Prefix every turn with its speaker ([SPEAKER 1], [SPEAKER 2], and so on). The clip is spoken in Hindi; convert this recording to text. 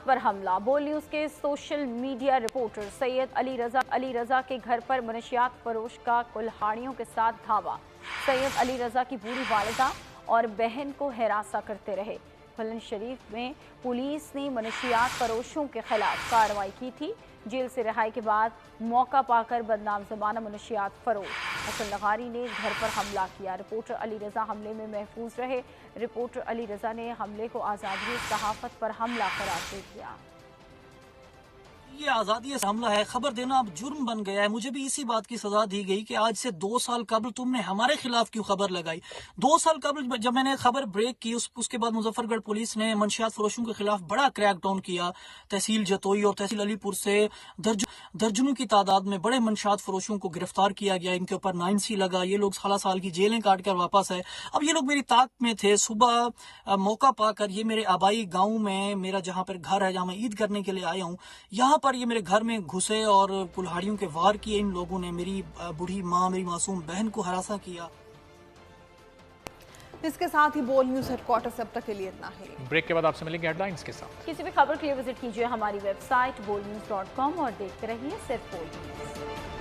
[SPEAKER 1] पर हमला। बोल न्यूज के social media reporter Syed Ali Raza के घर पर मनशियात फरोश का कुल्हाड़ियों के साथ धावा। सैयद अली रजा की बूढ़ी वालिदा और बहन को हिरासा करते रहे। बुलंद शरीफ में पुलिस ने मनशियात फरोशों के खिलाफ कार्रवाई की थी। जेल से रिहाई के बाद मौका पाकर बदनाम जमाना मनशियात फरोश हसन लगारी ने घर पर हमला किया। रिपोर्टर अली रजा हमले में महफूज रहे। रिपोर्टर अली रजा ने हमले को आज़ादी सहाफत पर हमला करार दे दिया।
[SPEAKER 2] ये आज़ादी से हमला है, खबर देना अब जुर्म बन गया है। मुझे भी इसी बात की सजा दी गई कि आज से 2 साल कबल तुमने हमारे खिलाफ क्यों खबर लगाई। 2 साल कबल जब मैंने खबर ब्रेक की, उसके बाद मुजफ्फरगढ़ पुलिस ने मंशियात फरोशों के खिलाफ बड़ा क्रैकडाउन किया। तहसील जतोई और तहसील अलीपुर से दर्जनों की तादाद में बड़े मंशियात फरोशों को गिरफ्तार किया गया। इनके ऊपर 9C लगा। ये लोग 16 साल की जेलें काट कर वापस आए। अब ये लोग मेरी ताक में थे। सुबह मौका पाकर ये मेरे आबाई गाँव में, मेरा जहाँ पर घर है, जहाँ मैं ईद करने के लिए आया हूँ, यहाँ पर ये मेरे घर में घुसे और कुल्हाड़ियों के वार किए इन लोगों ने। मेरी बूढ़ी माँ, मेरी मासूम बहन को हरासा किया।
[SPEAKER 3] इसके साथ ही बोल न्यूज हेडक्वार्टर से अब तक के लिए इतना ही।
[SPEAKER 4] ब्रेक के बाद आपसे मिलेंगे हेडलाइंस के साथ।
[SPEAKER 1] किसी भी खबर के लिए विजिट कीजिए हमारी वेबसाइट bolnews.com और देखते रहिए सिर्फ बोल न्यूज।